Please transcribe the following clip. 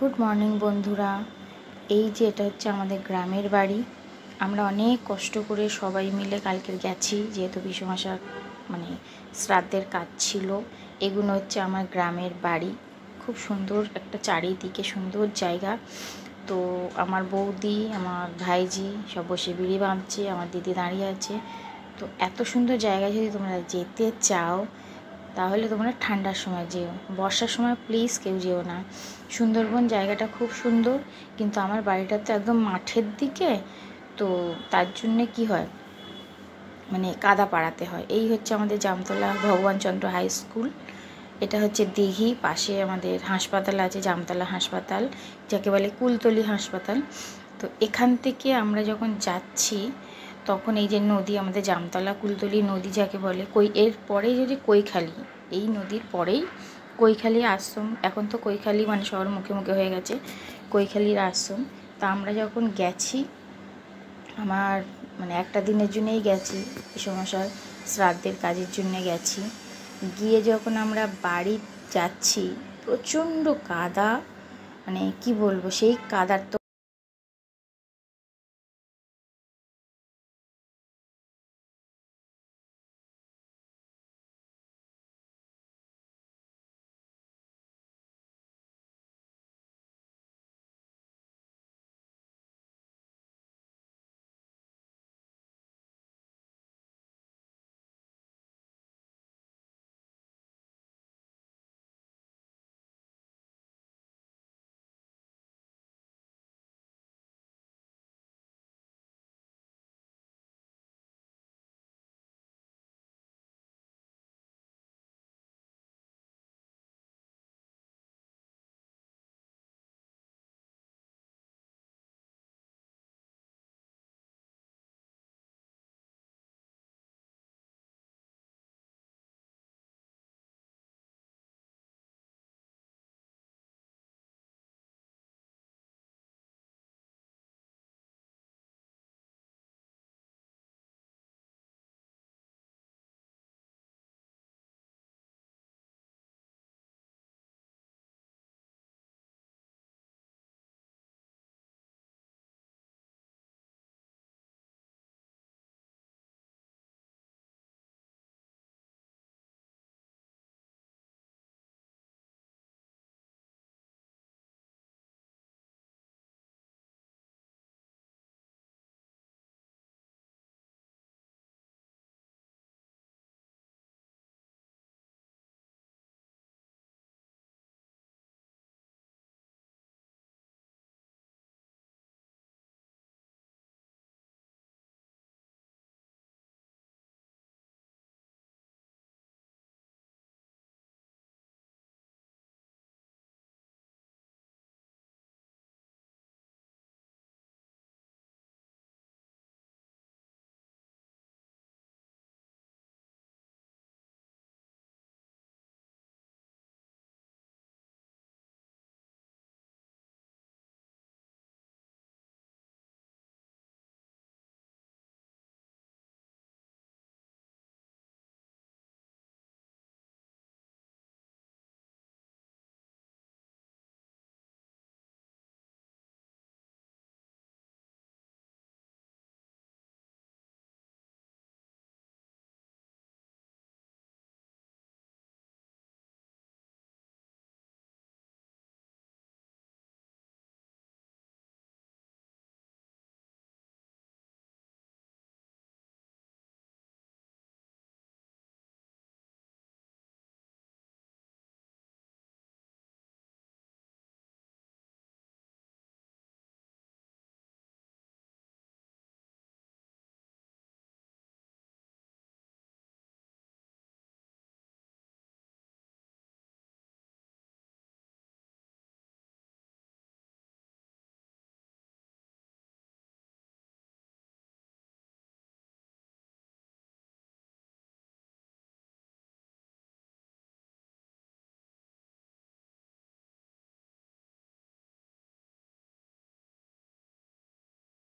Good morning বন্ধুরা। এই যে এটা হচ্ছে আমাদের গ্রামের বাড়ি। আমরা অনেক কষ্ট করে সবাই মিলে কালকে গেছি, যেহেতু বিশ্বমশার শ্রাদ্ধের কাজ ছিল। এগুলো হচ্ছে আমার গ্রামের বাড়ি। খুব সুন্দর একটা চারিদিকে সুন্দর জায়গা। তো আমার বৌদি, আমার ভাইজি সব বসে বিড়ি বাঁধছে, আমার দিদি দাঁড়িয়ে আছে। তো এত সুন্দর জায়গা, যদি তোমরা যেতে চাও তাহলে তোমরা ঠান্ডার সময় যেও, বর্ষার সময় প্লিজ কেউ যেও না। সুন্দরবন জায়গাটা খুব সুন্দর, কিন্তু আমার বাড়িটা তো একদম মাঠের দিকে, তো তার জন্যে কি হয়, কাদা পাড়াতে হয়। এই হচ্ছে আমাদের জামতলা ভগবানচন্দ্র হাই স্কুল। এটা হচ্ছে দিঘি, পাশে আমাদের হাসপাতাল আছে, জামতলা হাসপাতাল, যাকে বলে কুলতলি হাসপাতাল। তো এখান থেকে আমরা যখন যাচ্ছি তখন এই যে নদী, আমাদের জামতলা কুলতলি নদী যাকে বলে, এর পরেই যদি কৈখালি, এই নদীর পরেই কৈখালি আশ্রম। এখন তো কৈখালি শহর মুখে মুখে হয়ে গেছে, কৈখালির আশ্রম। তা আমরা যখন গেছি, আমার একটা দিনের জন্যই গেছি, বিশ্বমশার শ্রাদ্ধের কাজের জন্য গেছি। গিয়ে যখন আমরা বাড়ি যাচ্ছি, প্রচণ্ড কাদা, কি বলবো, সেই কাদার তো